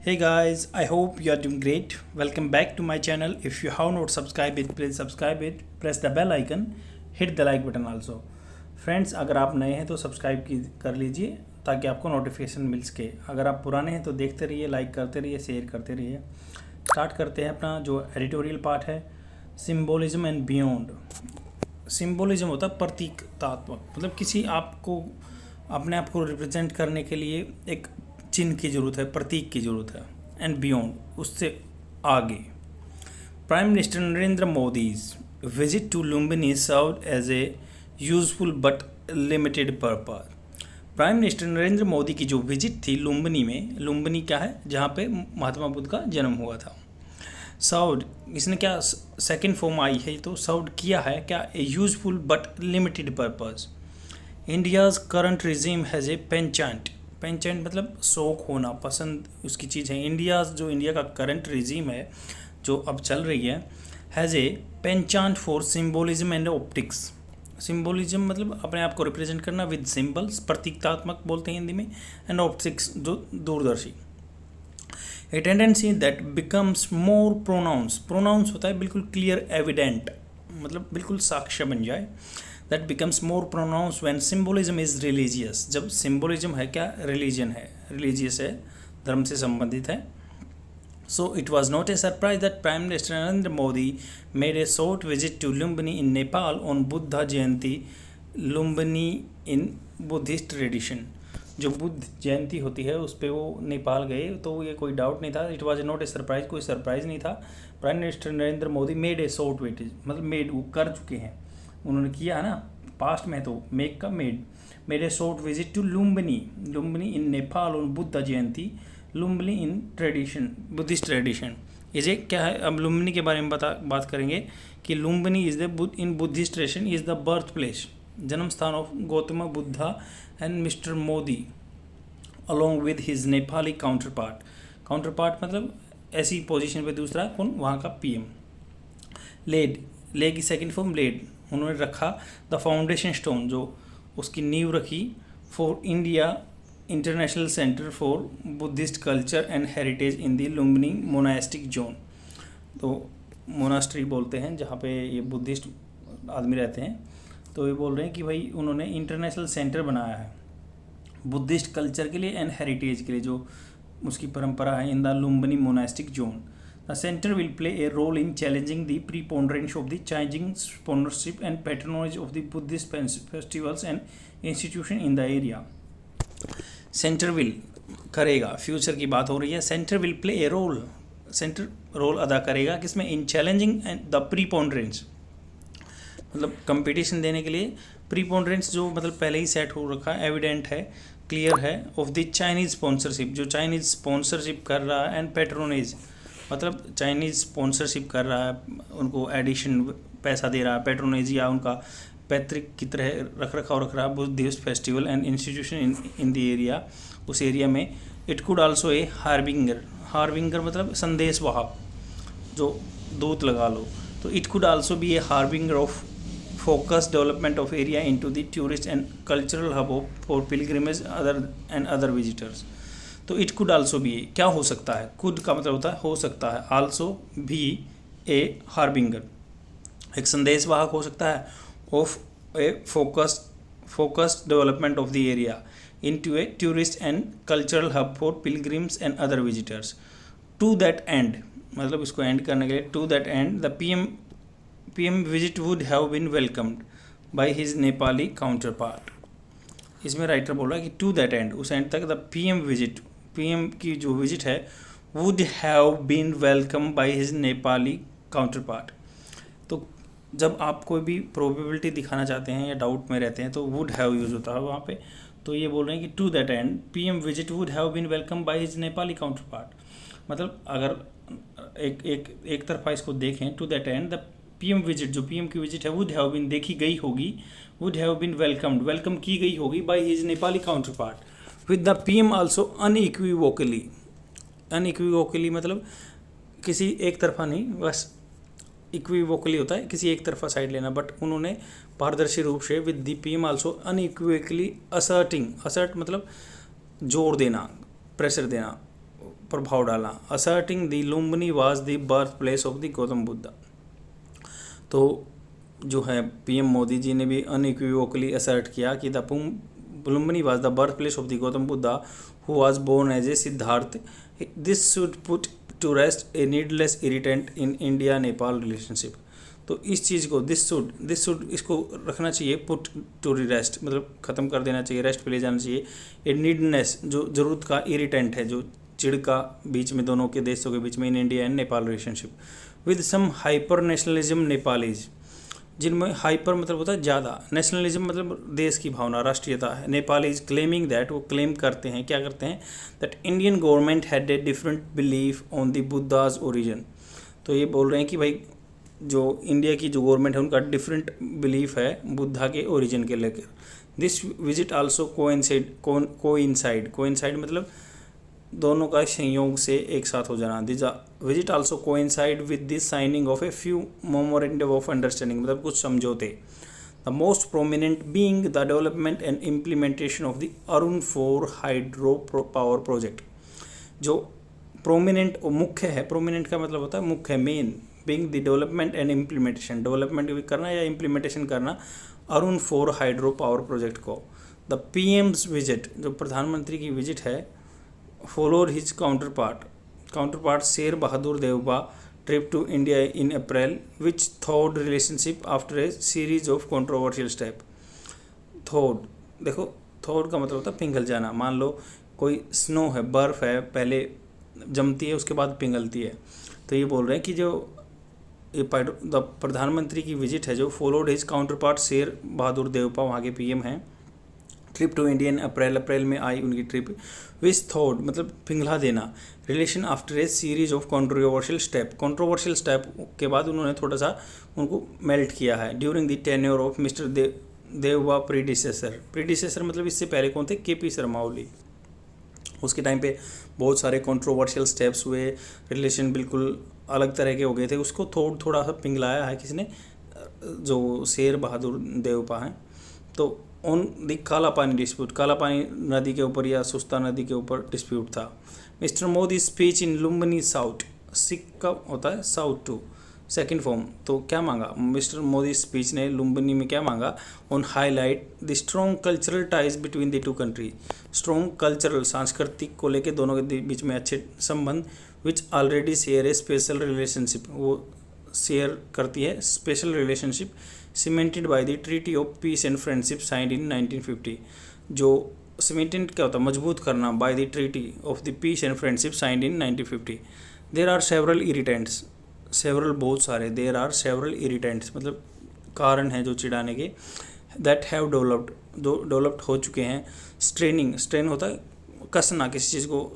Hey guys, I hope you are doing great. Welcome back to my channel. If you have not subscribed it, please subscribe it. Press the bell icon. Hit the like button also. Friends, अगर आप नए हैं तो subscribe कर लीजिए ताकि आपको notification मिल सके। अगर आप पुराने हैं तो देखते रहिए, लाइक करते रहिए, शेयर करते रहिए। स्टार्ट करते हैं अपना जो एडिटोरियल पार्ट है, सिम्बोलिज्म एंड बियॉन्ड। सिम्बोलिज्म होता है प्रतीकात्मक, मतलब किसी आपको अपने आप को रिप्रेजेंट करने के लिए एक चिन्ह की ज़रूरत है, प्रतीक की ज़रूरत है। एंड बियॉन्ड, उससे आगे। Prime minister Narendra Modi's visit to Lumbini served as a useful but limited purpose. Prime minister Narendra Modi की जो विजिट थी लुम्बिनी में, लुम्बिनी क्या है, जहाँ पे महात्मा बुद्ध का जन्म हुआ था। सर्व्ड, इसने क्या सेकंड फॉर्म आई है, तो सर्व्ड किया है क्या, a useful but limited purpose. India's current regime has a penchant, penchant मतलब शौक होना, पसंद उसकी चीज़ है। इंडिया का करंट रिजीम है जो अब चल रही है, has a penchant for symbolism and optics. Symbolism मतलब अपने आप को रिप्रेजेंट करना विद सिंबल्स, प्रतीकात्मक बोलते हैं हिंदी में, एंड ऑप्टिक्स जो दूरदर्शी। A tendency that becomes more pronounce, pronounce होता है बिल्कुल क्लियर, एविडेंट मतलब बिल्कुल साक्ष्य बन जाए। That becomes more pronounce when symbolism is religious, जब सिम्बोलिज्म है क्या, रिलीजन है, रिलीजियस है, धर्म से संबंधित है। So it was not a surprise that prime minister Narendra Modi made a short visit to Lumbini in Nepal on Buddha Jayanti. Lumbini in Buddhist tradition, जो बुद्ध जयंती होती है उस पर वो नेपाल गए, तो ये कोई डाउट नहीं था। It was not a surprise, कोई सरप्राइज नहीं था। Prime minister Narendra Modi made a short visit, मतलब मेड वो कर चुके हैं, उन्होंने किया है ना, पास्ट में तो मेक का made a short visit to Lumbini, Lumbini in Nepal on Buddha Jayanti. Lumbini in tradition, Buddhist tradition. इसे क्या है, अब लुम्बिनी के बारे में बात करेंगे कि Lumbini is the in Buddhist tradition is the birth place, जन्म स्थान of Gautam Buddha and mister Modi along with his Nepali counterpart मतलब ऐसी पोजीशन पे दूसरा कौन, वहाँ का पीएम। ले की सेकंड फॉर्म लेड, उन्होंने रखा द फाउंडेशन स्टोन, जो उसकी नींव रखी, for India international centre for Buddhist culture and heritage in the Lumbini monastic zone. तो मोनास्ट्री बोलते हैं जहाँ पे ये बुद्धिस्ट आदमी रहते हैं। तो ये बोल रहे हैं कि भाई उन्होंने इंटरनेशनल सेंटर बनाया है बुद्धिस्ट कल्चर के लिए एंड हेरिटेज के लिए, जो उसकी परंपरा है, in the Lumbini monastic zone. The center will play a role in challenging the preponderance of the Chinese sponsorship and patronage of the Buddhist festivals and institution in the area. Center will करेगा, future की बात हो रही है। Center will play a role, center role अदा करेगा किसमें, in challenging and the preponderance, मतलब कंपटीशन देने के लिए। प्रीपोंडरेंस जो मतलब पहले ही सेट हो रखा है, एविडेंट है, क्लियर है, ऑफ द चाइनीज स्पॉन्सरशिप, जो चाइनीज स्पॉन्सरशिप कर रहा है, एंड पैट्रोनेज मतलब चाइनीज़ स्पॉन्सरशिप कर रहा है, उनको एडिशन पैसा दे रहा है, पैट्रोनेज या उनका पैतृक की तरह रख रहा है Buddhist festival and institution in the area, उस एरिया में। It could also a harbinger मतलब संदेश वाहक, जो दूत लगा लो। तो it could also be A harbinger of focus development of area into the tourist and cultural hub for pilgrimage other visitors. तो इट कुड आल्सो बी, क्या हो सकता है, कुड का मतलब होता है हो सकता है, आल्सो भी ए हार्बिंगर, एक संदेशवाहक हो सकता है, of a focused development of the area into a tourist and cultural hub for pilgrims and other visitors. To that end, मतलब इसको एंड करने के लिए, to that end the PM visit would have been welcomed by his Nepali counterpart. इसमें writer बोल रहा है कि टू दैट एंड, उस एंड तक द पीएम की जो विजिट है, would have been welcome by his Nepali counter part. तो जब आप कोई भी प्रोबेबिलिटी दिखाना चाहते हैं या डाउट में रहते हैं तो वुड हैव यूज होता है वहाँ पे। तो ये बोल रहे हैं कि to that end PM visit would have been welcome by his Nepali counterpart, मतलब अगर एक तरफा इसको देखें, to that end the PM visit, जो पीएम की विजिट है, वुड हैव बीन देखी गई होगी, वुड हैव बीन वेलकम की गई होगी by his Nepali counterpart, with the PM also unequivocally मतलब किसी एक तरफा नहीं, बस इक्विवोकली होता है किसी एक तरफा साइड लेना, बट उन्होंने पारदर्शी रूप से with the PM also unequivocally assert मतलब जोर देना, प्रेशर देना, प्रभाव डाला। Asserting the Lumbini was the birth place of the Gautam Buddha. तो जो है पीएम मोदी जी ने भी अनइक्विवोकली असर्ट किया कि the Lumbini was the birth place of the Gautam Buddha who was born as a Siddhartha. This should put to rest a needless irritant in India Nepal relationship. तो इस चीज़ को दिस शुड इसको रखना चाहिए, पुट टू रेस्ट मतलब ख़त्म कर देना चाहिए, रेस्ट पे ले जाना चाहिए। ए नीडनेस जो ज़रूरत का इरिटेंट है, जो चिड़ का बीच में दोनों के देशों के बीच में in India and Nepal relationship with some hyper nationalism Nepalese, जिनमें हाइपर मतलब होता है ज़्यादा, नेशनलिज्म मतलब देश की भावना, राष्ट्रीयता है। नेपाल इज क्लेमिंग दैट, वो क्लेम करते हैं, क्या करते हैं, that Indian government had a different belief on the Buddha's origin. तो ये बोल रहे हैं कि भाई जो इंडिया की जो गवर्नमेंट है उनका डिफरेंट बिलीफ है बुद्धा के ओरिजिन के लेकर। दिस विजिट आल्सो कोइंसाइड मतलब दोनों का संयोग से एक साथ हो जाना। This visit also coincide with this signing off a few memorandum of understanding मतलब कुछ समझौते। The most prominent being the development and implementation of the Arun 4 hydro power project. जो प्रोमिनेंट और मुख्य है, प्रोमिनेंट का मतलब होता है मुख्य, main, being the development and implementation, development भी करना या इम्प्लीमेंटेशन करना अरुण 4 हाइड्रो पावर प्रोजेक्ट को। द पीएम्स विजिट, जो प्रधानमंत्री की विजिट है, followed his counterpart Sher Bahadur Deuba trip to India in April, which thawed relationship after a series of controversial step। thawed, देखो thawed का मतलब होता है पिघल जाना। मान लो कोई स्नो है, बर्फ़ है, पहले जमती है उसके बाद पिघलती है। तो ये बोल रहे हैं कि जो ये प्रधानमंत्री की विजिट है जो followed his counterpart Sher Bahadur देवपा, वहाँ के पीएम हैं, ट्रिप टू इंडियन अप्रैल में आई उनकी ट्रिप, विच थॉट मतलब पिघला देना, relation after a series of controversial step के बाद उन्होंने थोड़ा सा उनको मेल्ट किया है। During the tenure of Mr Deuba predecessor मतलब इससे पहले कौन थे, केपी शर्मा ओली। उसके टाइम पे बहुत सारे कंट्रोवर्शियल स्टेप्स हुए, रिलेशन बिल्कुल अलग तरह के हो गए थे, उसको थोड़ा सा पिघलाया है किसने, जो शेर बहादुर देवपा हैं। तो ऑन द काला पानी डिस्प्यूट, काला पानी नदी के ऊपर या सुस्ता नदी के ऊपर डिस्प्यूट था। Mr Modi speech in Lumbini south, सिक का होता है साउथ टू सेकेंड फॉर्म। तो क्या मांगा मिस्टर मोदी स्पीच ने लुम्बिनी में, क्या मांगा, on highlight the strong cultural ties between the two country, strong cultural सांस्कृतिक को लेके दोनों के बीच में अच्छे संबंध, which already share a special relationship, वो शेयर करती है special relationship, cemented by the treaty of peace and friendship signed in 1950। जो सीमेंटेड क्या होता है, मजबूत करना, by the treaty of the peace and friendship signed in 1950। There are several irritants, several बहुत सारे, देर आर सेवरल इरिटेंट्स मतलब कारण हैं जो चिढ़ाने के, दैट हैव डेवलप्ड, जो डेवलप्ड हो चुके हैं। स्ट्रेन होता है कसना किसी चीज़ को,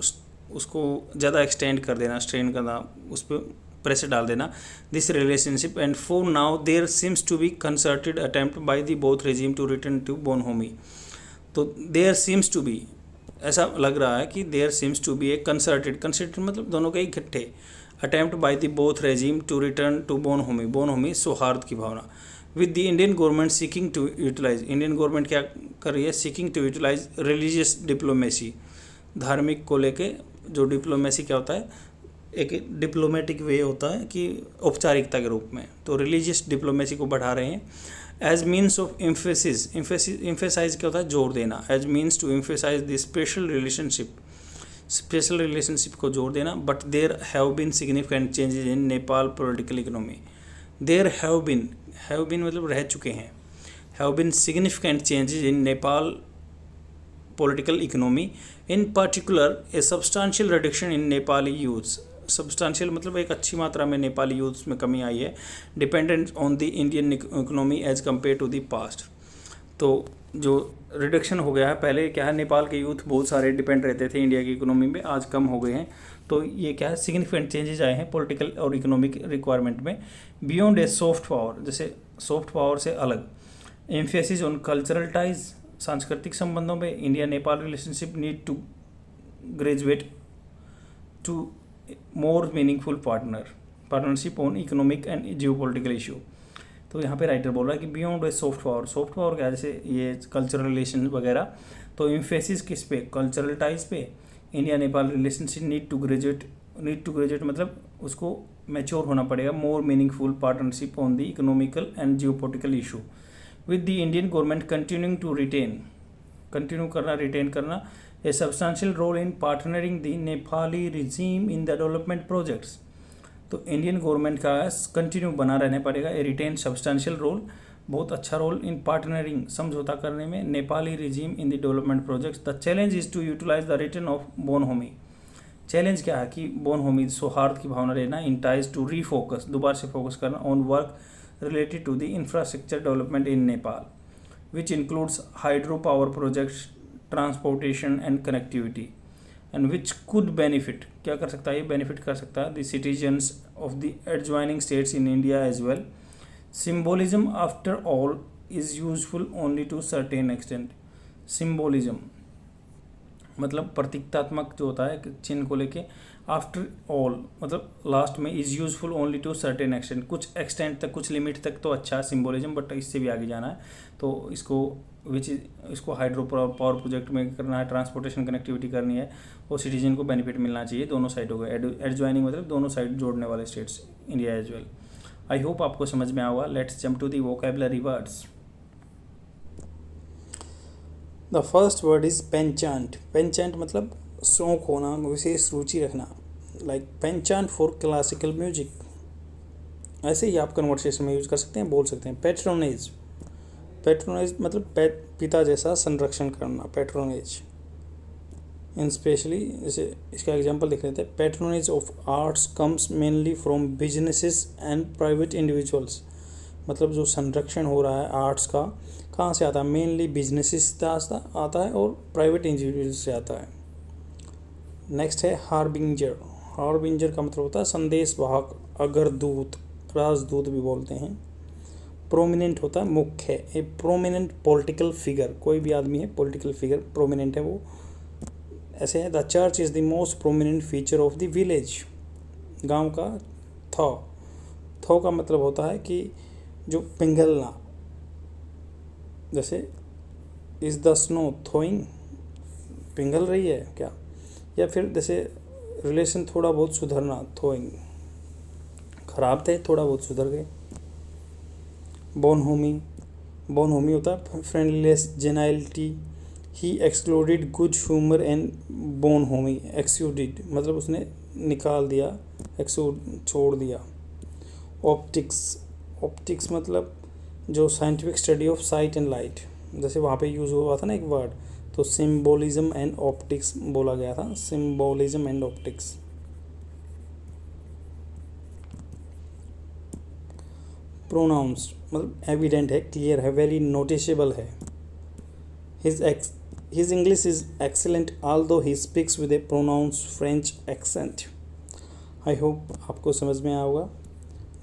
उसको ज़्यादा एक्सटेंड कर देना, स्ट्रेन करना, उस पर प्रेशर डाल देना। This relationship and for now there seems to be concerted attempt by the both regime to return to bonhomie. तो देयर सीम्स टू बी, ऐसा लग रहा है कि there seems to be a concerted मतलब दोनों के इकट्ठे, attempt by the both regime to return to bonhomie सौहार्द की भावना, with the Indian government seeking to utilise, Indian government क्या कर रही है, seeking to utilise religious diplomacy, धार्मिक को लेके जो डिप्लोमेसी क्या होता है, एक डिप्लोमेटिक वे होता है कि औपचारिकता के रूप में, तो रिलीजियस डिप्लोमेसी को बढ़ा रहे हैं। एज मीन्स ऑफ इम्फेसाइज क्या होता है, जोर देना, as means to emphasise the special relationship को जोर देना। But there have been significant changes in Nepal political economy, there have been मतलब रह चुके हैं, have been significant changes in Nepal political economy, in particular a substantial reduction in Nepali youths, substantial मतलब एक अच्छी मात्रा में नेपाली यूथ्स में कमी आई है, dependent on the Indian economy as compare to the past. तो जो रिडक्शन हो गया है, पहले क्या है, नेपाल के यूथ बहुत सारे डिपेंड रहते थे इंडिया की इकोनॉमी में, आज कम हो गए हैं। तो ये क्या है, सिग्निफिकेंट चेंजेस आए हैं पॉलिटिकल और इकोनॉमिक रिक्वायरमेंट में। बियॉन्ड ए सॉफ्ट पावर, जैसे सॉफ्ट पावर से अलग, एम्फेसिस ऑन कल्चरल टाइज, सांस्कृतिक संबंधों में, India Nepal relationship need to graduate to more meaningful partnership on economic and geo political issue. तो यहाँ पे राइटर बोल रहा है कि बियॉन्ड ए सॉफ्ट पावर क्या, जैसे ये कल्चरल रिलेशन वगैरह, तो इम्फेसिस किस पे, कल्चरल टाइज पे, India Nepal relationship need to graduate मतलब उसको मैच्योर होना पड़ेगा, more meaningful partnership on the economical and geopolitical issue with the Indian government continuing to retain करना a substantial role in partnering the Nepali regime in the development projects. तो Indian government का continue बना रहने पड़ेगा, ए retain substantial role, बहुत अच्छा role in partnering समझौता करने में Nepali regime in the development projects. The challenge is to utilise the return of bonhomie. Challenge क्या है कि बोनहोमी सौहार्द की भावना लेना, इन टाइज टू रीफोकस दोबारा से फोकस करना on work related to the infrastructure development in Nepal which includes hydro power projects, transportation and connectivity and which could benefit, क्या कर सकता है ये बेनिफिट कर सकता है the citizens of the adjoining states in India as well. Symbolism after all is useful only to certain extent। Symbolism मतलब प्रतीकात्मक जो होता है चिन्ह को लेके, आफ्टर ऑल मतलब लास्ट में, is useful only to certain extent, कुछ एक्सटेंट तक, कुछ लिमिट तक तो अच्छा है सिम्बोलिज्म, बट इससे भी आगे जाना है तो इसको हाइड्रो पावर प्रोजेक्ट में करना है, ट्रांसपोर्टेशन कनेक्टिविटी करनी है और सिटीजन को बेनिफिट मिलना चाहिए दोनों साइड हो गए, एडजॉइनिंग मतलब दोनों साइड जोड़ने वाले states India as well. I hope आपको समझ में आएगा। Let's jump to the vocabulary words. The first word is penchant. Penchant मतलब शौक होना, विशेष रुचि रखना, like penchant for classical music. ऐसे ही आप कन्वर्सेशन में यूज कर सकते हैं, बोल सकते हैं। पैट्रोनेज, पैट्रोनेज मतलब पिता जैसा संरक्षण करना, पैट्रोनेज। इन स्पेशली जैसे इसका एग्जांपल देख लेते हैं, patronage of arts comes mainly from businesses and private individuals. मतलब जो संरक्षण हो रहा है आर्ट्स का कहाँ से आता है, मेनली बिजनेसेस से आता है और प्राइवेट इंडिविजुअल से आता है। नेक्स्ट है हार्बिंजर। हार्बिंजर का मतलब होता है संदेश वाहक, अग्रदूत, राजदूत भी बोलते हैं। प्रोमिनेंट होता है मुख्य, ए प्रोमिनेंट पॉलिटिकल फिगर, कोई भी आदमी है पॉलिटिकल फिगर प्रोमिनेंट है वो। ऐसे है the church is the most prominent feature of the village. गांव का थौ का मतलब होता है कि जो पिघलना, जैसे इज़ द स्नो थोइंग, पिघल रही है क्या, या फिर जैसे रिलेशन थोड़ा बहुत सुधरना, थोइंग, खराब थे थोड़ा बहुत सुधर गए। बोनहोमी होता है friendliness, geniality. He excluded good humour and bonhomie, excluded मतलब उसने निकाल दिया, छोड़ दिया। ऑप्टिक्स मतलब जो scientific study of sight and light, जैसे वहाँ पे यूज़ हुआ था ना एक वर्ड, तो सिम्बोलिज्म एंड ऑप्टिक्स बोला गया था, सिम्बोलिज्म एंड ऑप्टिक्स। प्रोनाउंस मतलब एविडेंट है, क्लियर है, वेरी नोटिसेबल है। His English is excellent although he speaks with a pronounced French accent। I hope आपको समझ में आया होगा।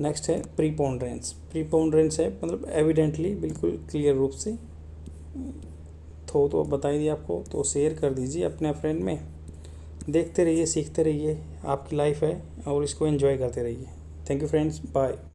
नेक्स्ट है प्रीपोंडरेंस। प्रीपोंडरेंस है मतलब एविडेंटली, बिल्कुल क्लियर रूप से। तो बता ही दिया आपको, तो शेयर कर दीजिए अपने फ्रेंड में। देखते रहिए, सीखते रहिए, आपकी लाइफ है और इसको एंजॉय करते रहिए। Thank you friends, bye.